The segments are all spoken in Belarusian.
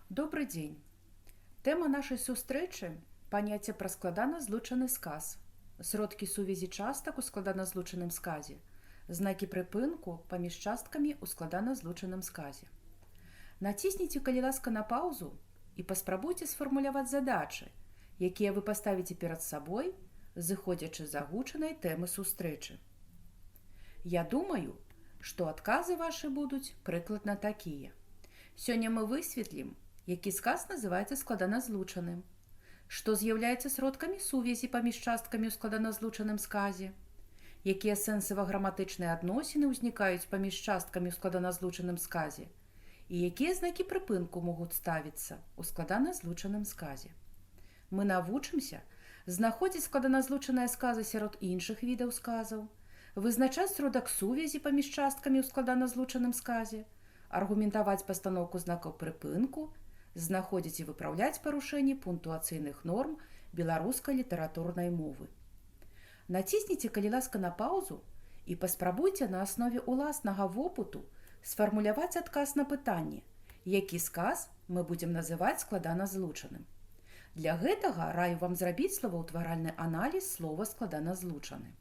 Добрый дзень. Тэма нашай сустрэчы – паняцце пра складана злучаны сказ, сродкі сувязі частак у складана злучаным сказе, знакі прыпынку паміж часткамі ў складана злучаным сказе. Націсніце, калі ласка, на паўзу і паспрабуйце сфармуляваць задачы, якія вы паставіце перад сабой, зыходзячы з агучанай тэмы сустрэчы. Я думаю, што адказы вашы будуць прыкладна такія. Сёння мы высветлім, які сказ называецца складаназлучаным, што з'яўляецца сродкамі сувязі паміж часткамі ў складаназлучаным сказе, якія сэнсава-граматычныя адносіны ўзнікаюць паміж часткамі ў складаназлучаным сказе і якія знакі прыпынку могуць ставіцца ў складаназлучаным сказе. Мы навучымся знаходзіць складаназлучаныя сказы сярод іншых відаў сказаў, вызначаць сродак сувязі паміж часткамі ў складаназлучаным сказе, аргументаваць пастаноўку знакаў прыпынку, знаходзіць і выпраўляць парушэнні пунктуацыйных норм беларускай літаратурнай мовы. Націсніце, калі ласка, на паўзу і паспрабуйце на аснове ўласнага вопыту сфармуляваць адказ на пытанне, які сказ мы будзем называць складаназлучаным. Для гэтага раю вам зрабіць словаўтваральны аналіз слова складаназлучаны.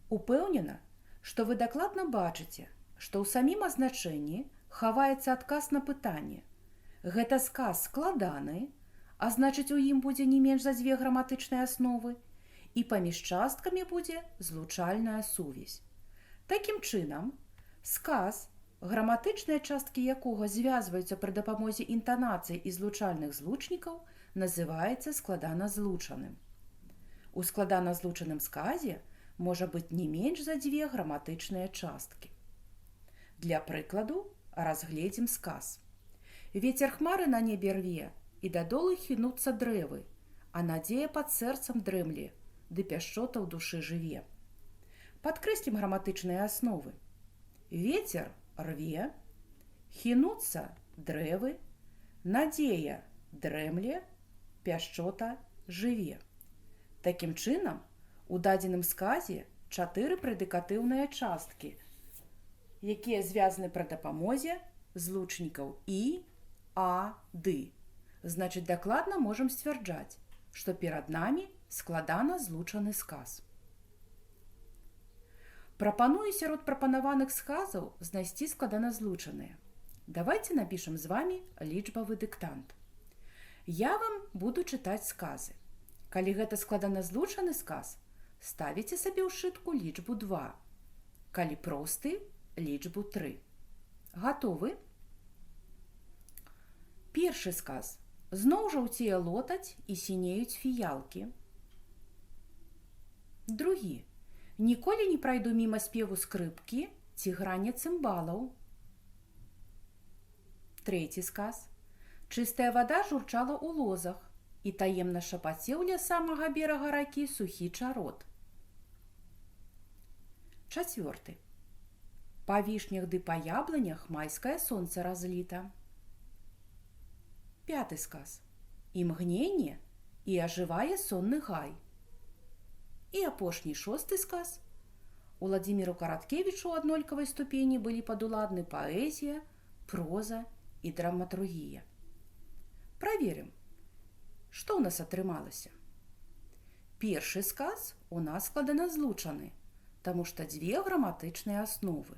Упэўнена, што вы дакладна бачыце, што ў самім азначэнні хаваецца адказ на пытанне. Гэта сказ складаны, а значыць, у ім будзе не менш за 2 граматычныя асновы, і паміж часткамі будзе злучальная сувязь. Такім чынам, сказ, граматычныя часткі якога звязваюцца пры дапамозе інтанацый і злучальных злучнікаў, называецца складаназлучаным. У складаназлучаным сказе можа быць не менш за 2 граматычныя часткі. Для прыкладу разгледзім сказ. Вецер хмары на небе рве, і дадолу хінуцца дрэвы, а надзея пад сэрцам дрэмле, ды пяшчота ў душы жыве. Падкрэслім граматычныя асновы. Вецер рве, хінуцца дрэвы, надзея дрэмле, пяшчота жыве. Такім чынам, у дадзеным сказе 4 прэдыкатыўныя часткі, якія звязаны пры дапамозе злучнікаў і, а, ды. Значыць, дакладна можам сцвярджаць, што перад намі складана злучаны сказ. Прапаную сярод прапанаваных сказаў знайсці складаназлучаныя. Давайце напішам з вамі лічбавы дыктант. Я вам буду чытаць сказы. Калі гэта складаназлучаны сказ, ставіце сабе ў шытку лічбу 2. Калі просты, лічбу 3. Гатовы? Першы сказ. Зноў жаўцее лотаць і сінеюць фіялкі. Другі. Ніколі не прайду міма спеву скрыпкі ці грання цымбалаў. Трэці сказ. Чыстая вада журчала ў лозах, і таемна шапацеў ля самага берага ракі сухі чарот. Чацвёрты. Па вішнях ды па яблынях майскае сонца разліта. Пяты сказ. Імгненне, і ажывае сонны гай. І апошні 6 сказ. Уладзіміру Караткевічу ў аднолькавай ступені былі падуладны паэзія, проза і драматургія. Праверым, што ў нас атрымалася. Першы сказ у нас складаназлучаны, таму што 2 граматычныя асновы.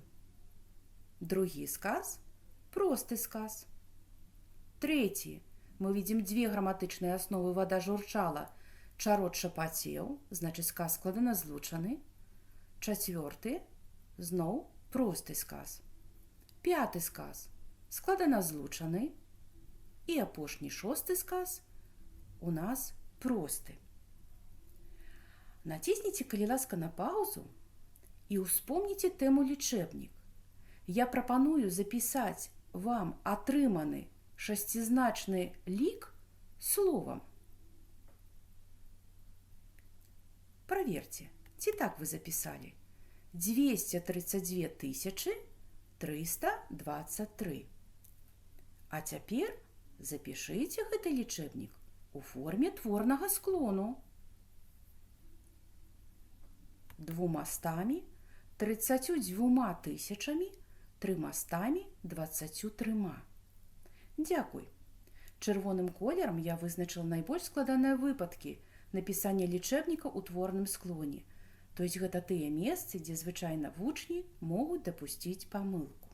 Другі сказ – просты сказ. Трэці. Мы видим 2 граматычныя асновы вада журчала, чарот шапацеў, значыць сказ складаназлучаны. Чацвёрты. Зноў просты сказ. Пяты сказ – складаназлучаны. І апошні 6 сказ у нас просты. Націсніце, калі ласка, на паўзу і ўспомніце тэму лічэбнік. Я прапаную запісаць вам атрыманы 6-значны лік словам. Праверце, ці так вы запісалі. 232 323. А цяпер запішыце гэты лічэбнік у форме творнага склону. 200, 32 тысячамі, 323. Дзякуй. Чырвоным колерам я вызначыла найбольш складаныя выпадкі напісання лічэбніка ў творным склоне. То есть гэта тыя месцы, дзе звычайна вучні могуць дапусціць памылку.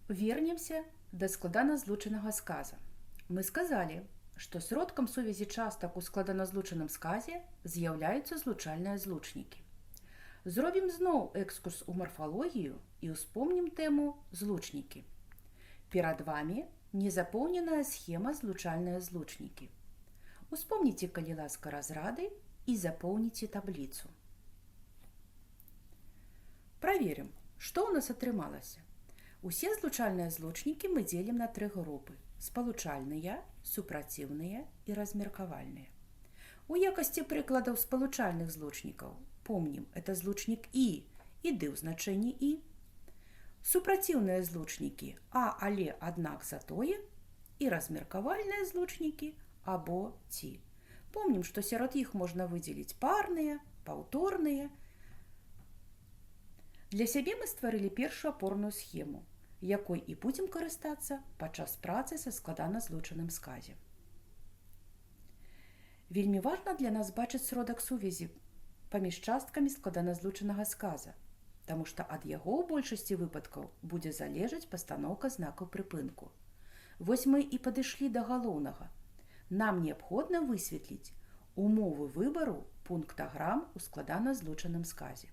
Вернемся да складаназлучанага сказа. Мы сказалі, што сродкам сувязі частак у складаназлучаным сказе з'яўляюцца злучальныя злучнікі. Зробім зноў экскурс у марфалогію і ўспомнім тэму злучнікі. Перад вамі незапоўненая схема злучальныя злучнікі. Успомніце, калі ласка, разрады і запоўніце табліцу. Праверым, што ў нас атрымалася. Усе злучальныя злучнікі мы дзелім на 3 групы: спалучальныя, супраціўныя і размеркавальныя. У якасці прыкладаў спалучальных злучнікаў помнім, это злучнік і ды ў значэнні і. Супраціўныя злучнікі але, аднак, затое і размеркавальныя злучнікі або ці. Помнім, што сярод іх можна выдзеліць парныя, паўторныя. Для сябе мы стварылі першую апорную схему, якой і будзем карыстацца падчас працы са складаназлучаным сказе. Вельмі важна для нас бачыць сродак сувязі паміж часткамі складаназлучанага сказа, таму што ад яго ў большасці выпадкаў будзе залежаць пастаноўка знакаў прыпынку. Вось мы і падышлі да галоўнага. Нам неабходна высветліць умовы выбару пунктаграм у складаназлучаным сказе.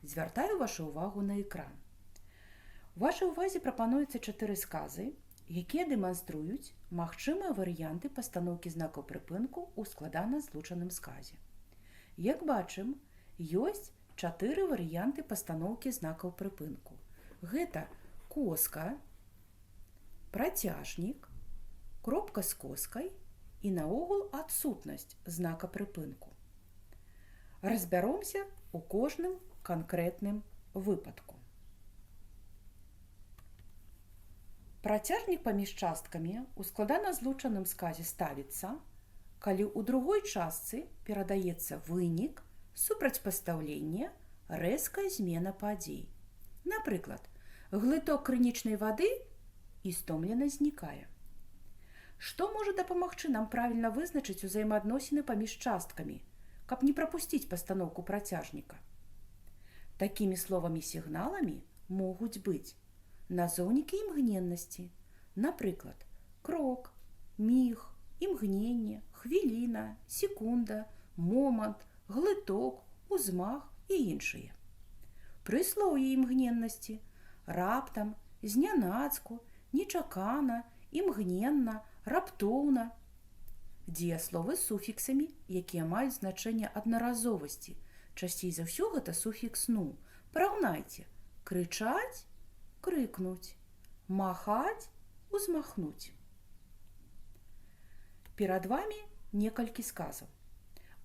Звяртаю вашу ўвагу на экран. У вашай увазе прапануюцца 4 сказы, якія дэманструюць магчымыя варыянты пастаноўкі знакаў прыпынку ў складаназлучаным сказе. Як бачым, ёсць 4 варыянты пастаноўкі знакаў прыпынку. Гэта коска, працяжнік, кропка з коскай і наогул адсутнасць знака прыпынку. Разбяромся ў кожным канкрэтным выпадку. Працяжнік паміж часткамі ў складаназлучаным сказе ставіцца, калі ў другой частцы перадаецца вынік, супрацьпастаўленне, рэзкая змена падзей. Напрыклад, глыток крынічнай вады і стомлена знікае. Што можа дапамагчы нам правільна вызначыць узаемаадносіны паміж часткамі, каб не прапусціць пастаноўку працяжніка? Такімі словамі-сігналамі могуць быць назоўнікі імгненнасці, напрыклад, крок, міг, імгненне, хвіліна, секунда, момант, глыток, узмах і іншыя. Прыслоўі імгненнасці: раптам, знянацку, нечакана, імгненна, раптоўна. Дзеясловы з суфіксамі, якія маюць значэнне аднаразовасці. Часцей за ўсё гэта суфікс «ну». Параўнайце: крычаць, крыкнуць, махаць, узмахнуць. Перад вамі некалькі сказаў.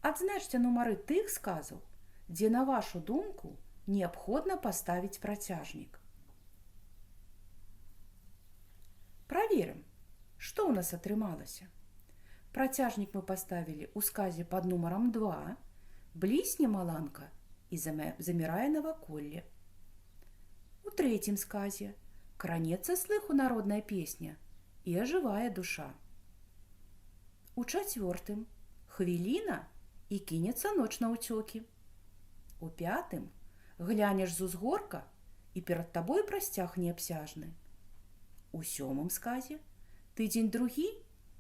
Адзначце нумары тых сказаў, дзе, на вашу думку, неабходна паставіць працяжнік. Праверым, што ў нас атрымалася. Працяжнік мы паставілі ў сказе пад нумарам 2, блісне маланка і замірае наваколле. У трэцім сказе кранецца слыху народная песня і ажывае душа. У чацвёртым хвіліна і кінецца ноч на ўцёкі. У пятым глянеш з узгорка і перад табой прасцяг неабсяжны. У сёмым сказе тыдзень другі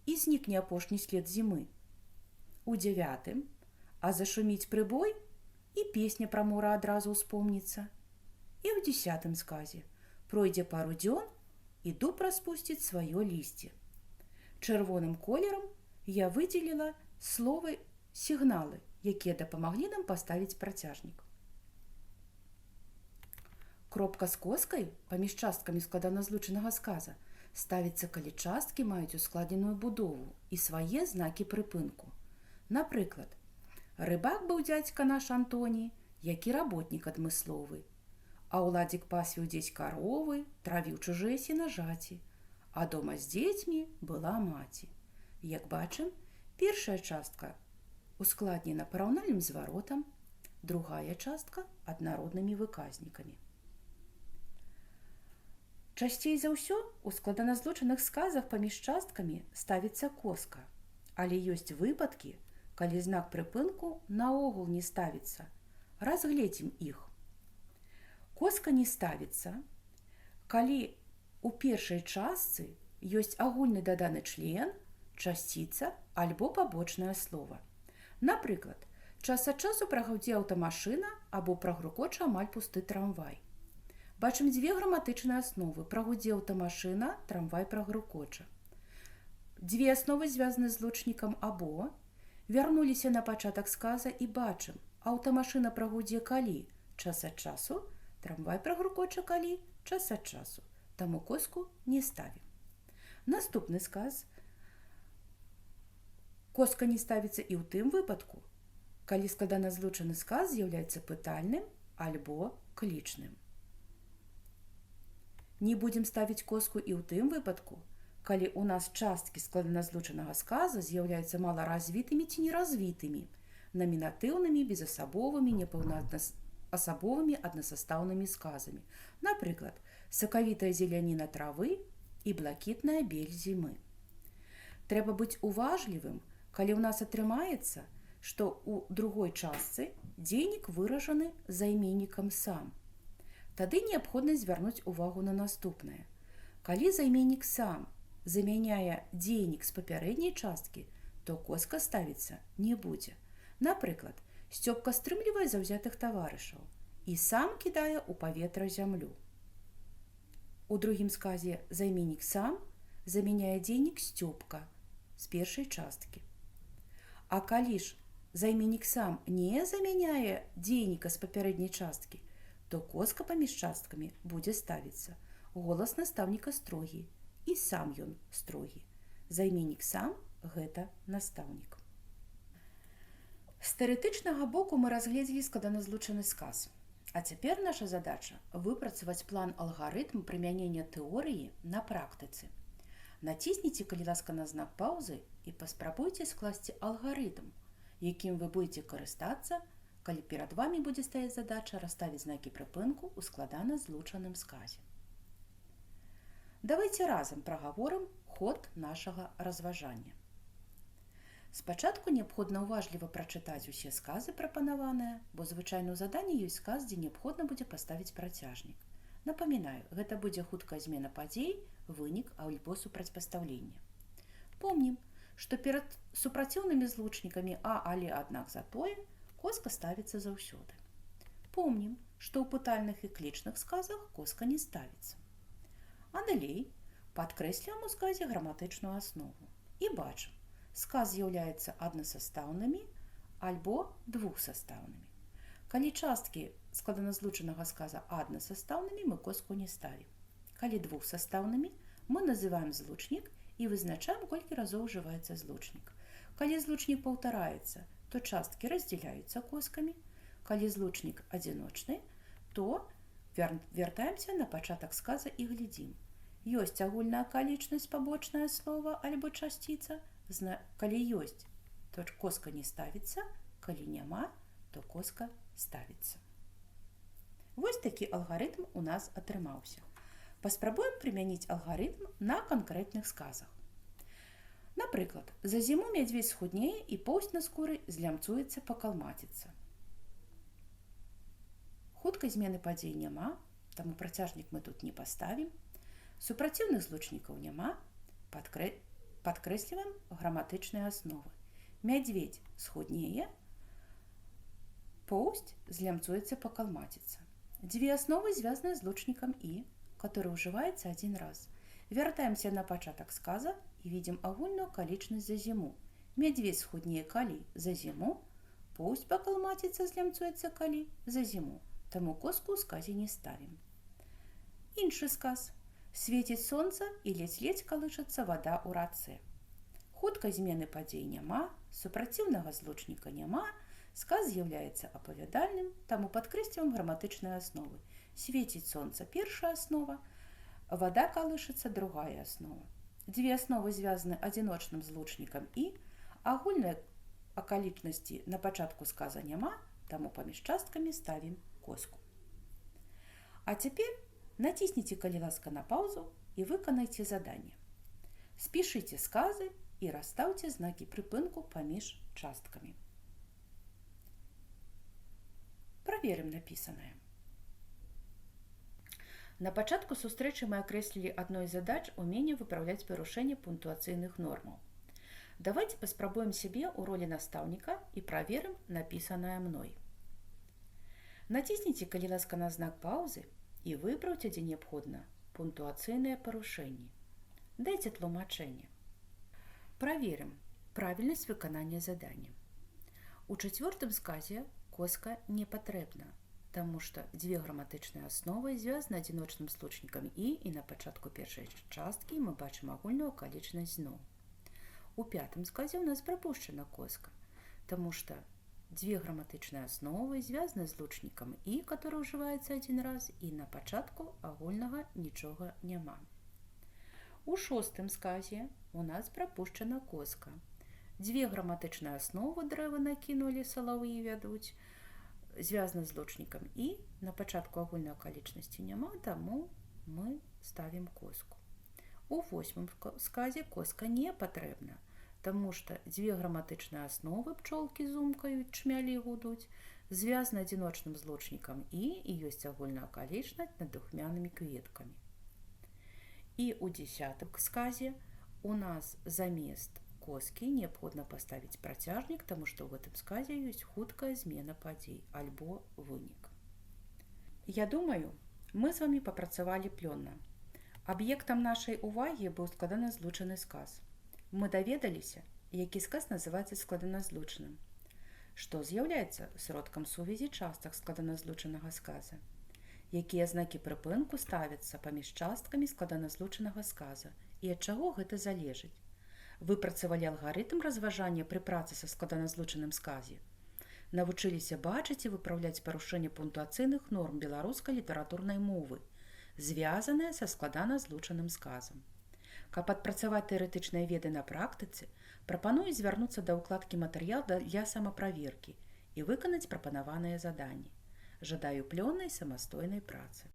і знікне апошні след зімы. У 9 зашуміць прыбой і песня пра мора адразу ўспомніцца. І ў 10 сказе пройдзе пару дзён і дуб распусціць сваё лісце. Чырвоным колерам я выдзеліла словы сігналы, якія дапамаглі нам паставіць працяжнік. Кропка з коскай паміж часткамі складаназлучанага сказа ставіцца, калі часткі маюць ускладненую будову і свае знакі прыпынку. Напрыклад, рыбак быў дзядзька наш Антоній, які работнік адмысловы, а ўладзік пасвіў дзець каровы, травіў чужыя сенажаці, а дома з дзецьмі была маці. Як бачым, першая частка ускладнена параўнальным зваротам, другая частка аднароднымі выказнікамі. Часцей за ўсё у складаназлучаных сказах паміж часткамі ставіцца коска, але ёсць выпадкі, калі знак прыпынку наогул не ставіцца. Разгледзім іх. Коска не ставіцца, калі у першай частцы ёсць агульны даданы член, часціца альбо пабочнае слова. Напрыклад, час ад часу прагудзе аўтамашына або прагрукоча амаль пусты трамвай. Бачым дзве граматычныя асновы: прагудзе аўтамашына, трамвай прагрукоча. Дзве асновы звязаны з злучнікам або. Вярнуліся на пачатак сказа і бачым: аўтамашына прагудзе калі? Час ад часу, трамвай прагрукоча калі? Час ад часу. Таму коску не ставім. Наступны сказ. Коска не ставіцца і ў тым выпадку, калі складаназлучаны сказ з'яўляецца пытальным альбо клічным. Не будзем ставіць коску і ў тым выпадку, калі ў нас часткі складаназлучанага сказа з'яўляюцца маларазвітымі ці неразвітымі, намінатыўнымі, безасабовымі, непаўнаасабовымі аднасастаўнымі сказамі. Напрыклад, сакавітая зеляніна травы і блакітная бель зімы. Трэба быць уважлівым, калі ў нас атрымаецца, што ў другой частцы дзейнік выражаны займеннікам сам. Тады неабходна звярнуць увагу на наступнае. Калі займеннік сам замяняе дзейнік з папярэдняй часткі, то коска ставіцца не будзе. Напрыклад, Сцёпка стрымлівае заўзятых таварышаў і сам кідае ў паветра зямлю. У другім сказе займеннік сам замяняе дзейнік Сцёпка з першай часткі. А калі ж займеннік сам не замяняе дзейніка з папярэдняй часткі, то коска паміж часткамі будзе ставіцца. Голас настаўніка строгі, і сам ён строгі. Займеннік сам – гэта настаўнік. З тэарэтычнага боку мы разгледзелі складаназлучаны сказ. А цяпер наша задача – выпрацаваць план-алгарытм прымянення тэорыі на практыцы. Націсніце, калі ласка, на знак паўзы і паспрабуйце скласці алгарытм, якім вы будзеце карыстацца, калі перад вамі будзе стаяць задача расставіць знакі прыпынку ў складаназлучаным сказе. Давайце разам прагаворым ход нашага разважання. Спачатку неабходна уважліва прачытаць усе сказы прапанаваныя, бо звычайна ў заданні ёсць сказ, дзе неабходна будзе паставіць працяжнік. Напамінаю, гэта будзе хуткая змена падзей, вынік альбо супрацьпастаўленне. Помнім, што перад супраціўнымі злучнікамі але аднак затое коска ставіцца заўсёды. Помнім, што ў пытальных і клічных сказах коска не ставіцца. А далей падкрэсліваем у сказе граматычную аснову. І бачым, сказ з'яўляецца аднасастаўнымі альбо двухсастаўнымі. Калі часткі складаназлучанага сказа аднасастаўнымі, мы коску не ставім. Калі двухсастаўнымі, мы называем злучнік і вызначаем, колькі разоў ужываецца злучнік. Калі злучнік паўтараецца, то часткі раздзяляюцца коскамі. Калі злучнік адзіночны, то вяртаемся на пачатак сказа і глядзім. Ёсць агульная акалічнасць, пабочнае слова альбо часціца. Калі ёсць, то коска не ставіцца, калі няма, то коска ставіцца. Вось такі алгарытм у нас атрымаўся. Паспрабуем прымяніць алгарытм на канкрэтных сказах. Напрыклад, за зіму мядзведзь схуднее і поўсць на скуры злямцуецца, пакалмаціцца. Хуткай змены падзей няма, таму працяжнік мы тут не паставім. Супраціўных злучнікаў няма, падкрэсліваем граматычныя асновы. Мядзведзь схуднее, поўсць злямцуецца, пакалмаціцца. Дзве асновы звязаны з злучнікам і, который ўжываецца адзін раз. Вяртаемся на пачатак сказа і видим агульную акалічнасць за зіму. Мядзведзь схуднее калі за зіму, поўсць пакалмаціцца, злямцуецца калі за зіму. Таму коску ў сказе не ставім. Іншы сказ. Свеціць сонца і ледзь-ледзь калышацца вада ў рацэ. Хуткай змены падзей няма, супраціўнага злучніка няма, сказ з'яўляецца апавядальным, таму падкрэсліваем граматычныя асновы. Свеціць сонца – першая аснова, вада калышацца – другая аснова. Дзве асновы звязаны адзіночным злучнікам і, агульнай акалічнасці на пачатку сказа няма, таму паміж часткамі ставім коску. А цяпер Натисните, калі ласка, на паузу і выканайце заданне. Спішыце сказы і расстаўце знакі прыпынку паміж часткамі. Праверым напісанае. На пачатку сустрэчы мы акрэслілі адной з задач умение выпраўляць парушэнне пунктуацыйных нормаў. Давайте паспрабуем сябе ў ролі настаўніка і праверым напісанае мной. Натисните, калі ласка, на знак паузы і выпраўце, дзе неабходна, пунктуацыйныя парушэнні. Дайце тлумачэнне. Праверым правільнасць выканання задання. У чацвёртым сказе коска не патрэбна, таму што дзве граматычныя асновы звязаны адзіночным злучнікам і на пачатку першай часткі мы бачым агульную акалічнасць зноў. У пятым сказе ў нас прапушчана коска, таму што дзве граматычныя асновы звязаны злучнікам і, который ўжываецца адзін раз, і на пачатку агульнага нічога няма. У шостым сказе у нас прапушчана коска. Дзве граматычныя асновы дрэва накінулі, салавы вядуць, звязаны з злучнікам і на пачатку агульнай акалічнасці няма, таму мы ставім коску. У восьмым сказе коска не патрэбна, таму што дзве граматычныя асновы пчолкі зумкаюць, чмялі гудуць, звязаны адзіночным злучнікам і ёсць агульная акалічнасць над духмянымі кветкамі. І у 10 сказе у нас замест коски неабходна паставіць працяжнік, таму што ў гэтым сказе ёсць хуткая змена падзей альбо вынік. Я думаю, мы з вамі папрацавалі плённа. Аб'ектам нашай увагі быў складаназлучаны сказ. Мы даведаліся, які сказ называецца складаназлучаным, што з'яўляецца сродкам сувязі частак складаназлучанага сказа, якія знакі прыпынку ставяцца паміж часткамі складаназлучанага сказа і ад чаго гэта залежыць. Выпрацавалі алгарытм разважання пры працы са складаназлучаным сказе. Навучыліся бачыць і выпраўляць парушэнне пунктуацыйных норм беларускай літаратурнай мовы, звязаныя са складаназлучаным сказам. Каб адпрацаваць тэарэтычныя веды на практыцы, прапаную звярнуцца да ўкладкі матэрыял для самаправеркі і выканаць прапанаваныя заданні. Жадаю плённай самастойнай працы.